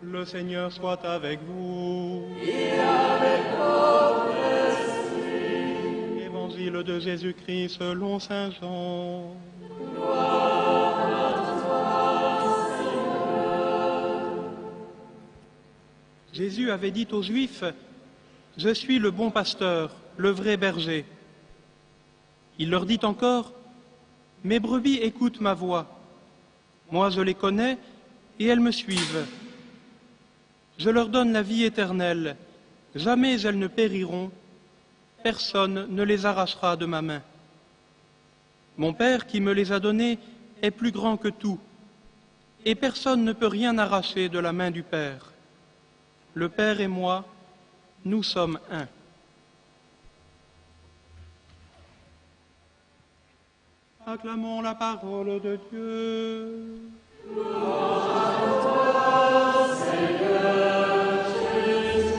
Le Seigneur soit avec vous. Et avec votre esprit. Évangile de Jésus-Christ selon saint Jean. Gloire à toi, Seigneur. Jésus avait dit aux Juifs, « Je suis le bon pasteur, le vrai berger. » Il leur dit encore, « Mes brebis écoutent ma voix. Moi je les connais et elles me suivent. Je leur donne la vie éternelle. Jamais elles ne périront. Personne ne les arrachera de ma main. Mon Père qui me les a donnés est plus grand que tout, et personne ne peut rien arracher de la main du Père. Le Père et moi, nous sommes un. » Acclamons la parole de Dieu. Gloire à toi, Seigneur Jésus.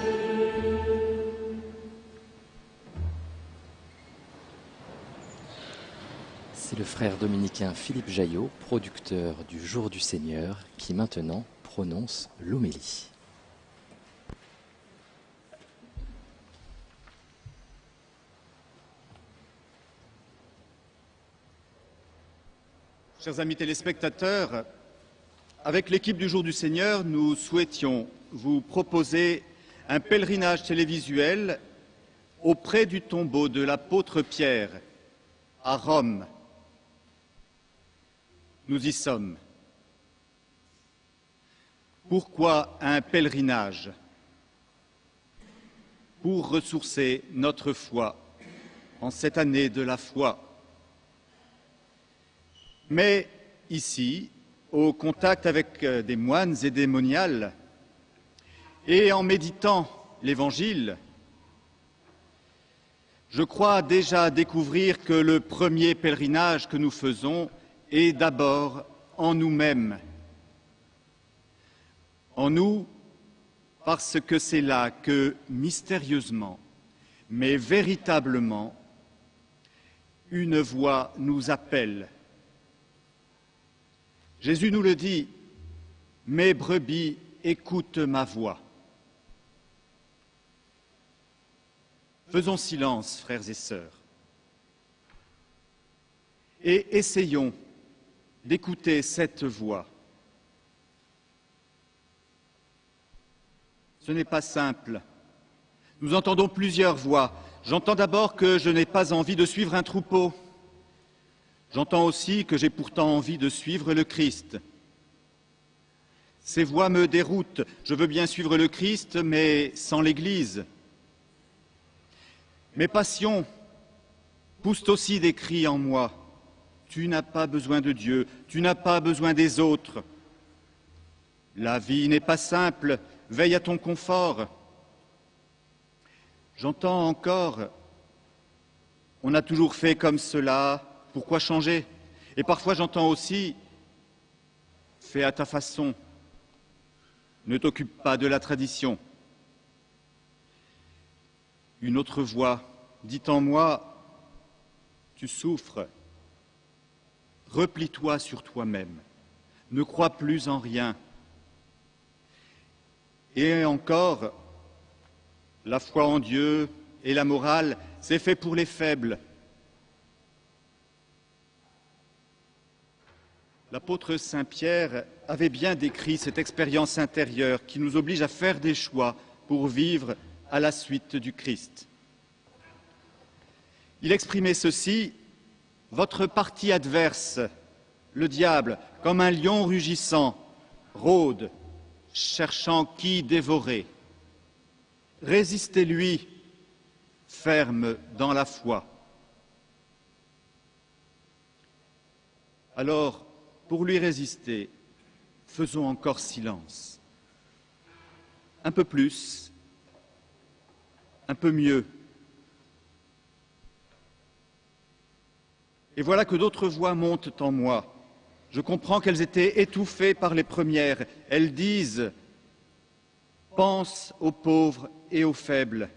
C'est le frère dominicain Philippe Jaillot, producteur du Jour du Seigneur, qui maintenant prononce l'homélie. Chers amis téléspectateurs, avec l'équipe du Jour du Seigneur, nous souhaitions vous proposer un pèlerinage télévisuel auprès du tombeau de l'apôtre Pierre à Rome. Nous y sommes. Pourquoi un pèlerinage? Pour ressourcer notre foi en cette année de la foi. Mais ici, au contact avec des moines et des moniales, et en méditant l'Évangile, je crois déjà découvrir que le premier pèlerinage que nous faisons est d'abord en nous-mêmes. En nous, parce que c'est là que, mystérieusement, mais véritablement, une voix nous appelle. Jésus nous le dit, « Mes brebis écoutent ma voix ». Faisons silence, frères et sœurs, et essayons d'écouter cette voix. Ce n'est pas simple. Nous entendons plusieurs voix. J'entends d'abord que je n'ai pas envie de suivre un troupeau. J'entends aussi que j'ai pourtant envie de suivre le Christ. Ces voix me déroutent. Je veux bien suivre le Christ, mais sans l'Église. Mes passions poussent aussi des cris en moi. Tu n'as pas besoin de Dieu, tu n'as pas besoin des autres. La vie n'est pas simple, veille à ton confort. J'entends encore, on a toujours fait comme cela, pourquoi changer? Et parfois j'entends aussi, fais à ta façon, ne t'occupe pas de la tradition. Une autre voix dit en moi, tu souffres, replie-toi sur toi-même, ne crois plus en rien. Et encore, la foi en Dieu et la morale, c'est fait pour les faibles. L'apôtre Saint Pierre avait bien décrit cette expérience intérieure qui nous oblige à faire des choix pour vivre à la suite du Christ. Il exprimait ceci, « Votre parti adverse, le diable, comme un lion rugissant, rôde, cherchant qui dévorer. Résistez-lui, ferme dans la foi. » Alors, pour lui résister, faisons encore silence. Un peu plus, un peu mieux. Et voilà que d'autres voix montent en moi. Je comprends qu'elles étaient étouffées par les premières. Elles disent « Pense aux pauvres et aux faibles.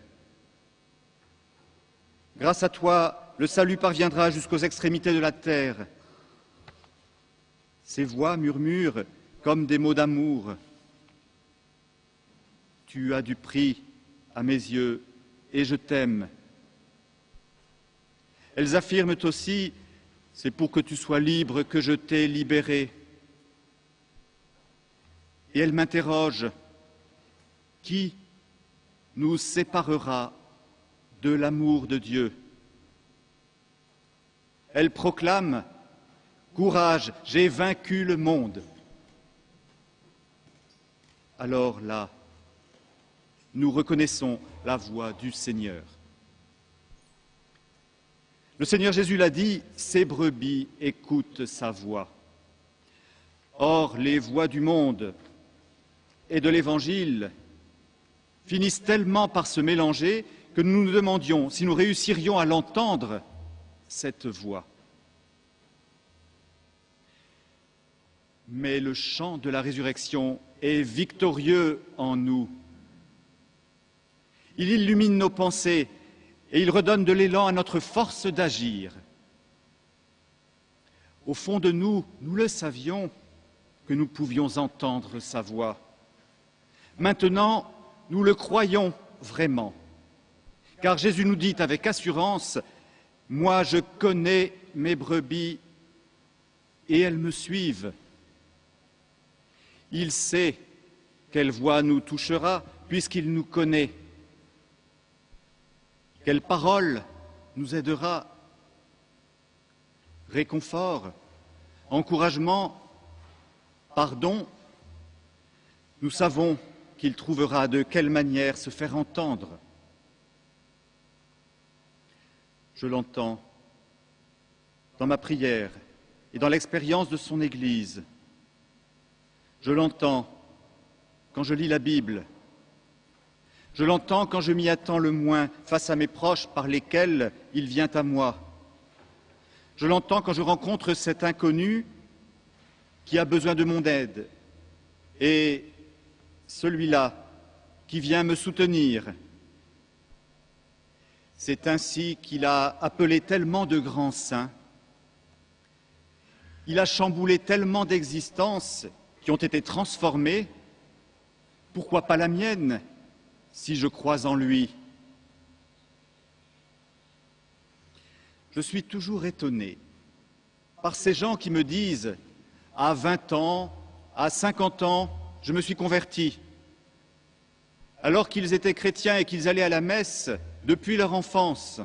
Grâce à toi, le salut parviendra jusqu'aux extrémités de la terre. » Ces voix murmurent comme des mots d'amour. tu as du prix à mes yeux et je t'aime. Elles affirment aussi, c'est pour que tu sois libre que je t'ai libéré. Et elles m'interrogent, qui nous séparera de l'amour de Dieu? Elles proclament, courage, j'ai vaincu le monde. Alors là, nous reconnaissons la voix du Seigneur. Le Seigneur Jésus l'a dit, ses brebis écoutent sa voix. Or, les voix du monde et de l'Évangile finissent tellement par se mélanger que nous nous demandions si nous réussirions à l'entendre, cette voix. Mais le chant de la résurrection est victorieux en nous. Il illumine nos pensées et il redonne de l'élan à notre force d'agir. Au fond de nous, nous le savions que nous pouvions entendre sa voix. Maintenant, nous le croyons vraiment, car Jésus nous dit avec assurance, « Moi, je connais mes brebis et elles me suivent. » Il sait quelle voix nous touchera puisqu'il nous connaît. Quelle parole nous aidera? Réconfort, encouragement, pardon. Nous savons qu'il trouvera de quelle manière se faire entendre. Je l'entends dans ma prière et dans l'expérience de son Église. Je l'entends quand je lis la Bible. Je l'entends quand je m'y attends le moins face à mes proches par lesquels il vient à moi. Je l'entends quand je rencontre cet inconnu qui a besoin de mon aide et celui-là qui vient me soutenir. C'est ainsi qu'il a appelé tellement de grands saints. Il a chamboulé tellement d'existences qui ont été transformées. Pourquoi pas la mienne, si je crois en lui? Je suis toujours étonné par ces gens qui me disent « à 20 ans, à 50 ans, je me suis converti », alors qu'ils étaient chrétiens et qu'ils allaient à la messe depuis leur enfance.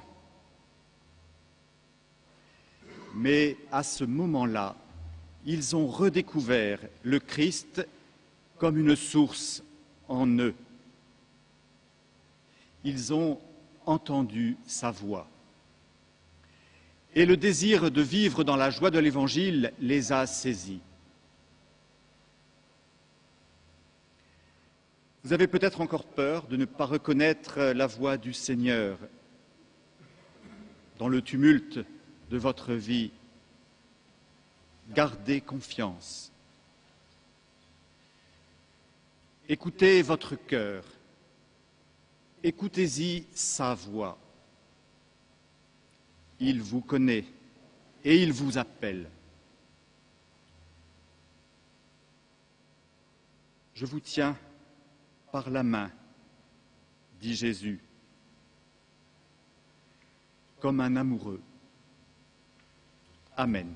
Mais à ce moment-là, ils ont redécouvert le Christ comme une source en eux. Ils ont entendu sa voix. Et le désir de vivre dans la joie de l'Évangile les a saisis. Vous avez peut-être encore peur de ne pas reconnaître la voix du Seigneur dans le tumulte de votre vie. Gardez confiance. Écoutez votre cœur. Écoutez-y sa voix. Il vous connaît et il vous appelle. Je vous tiens par la main, dit Jésus, comme un amoureux. Amen.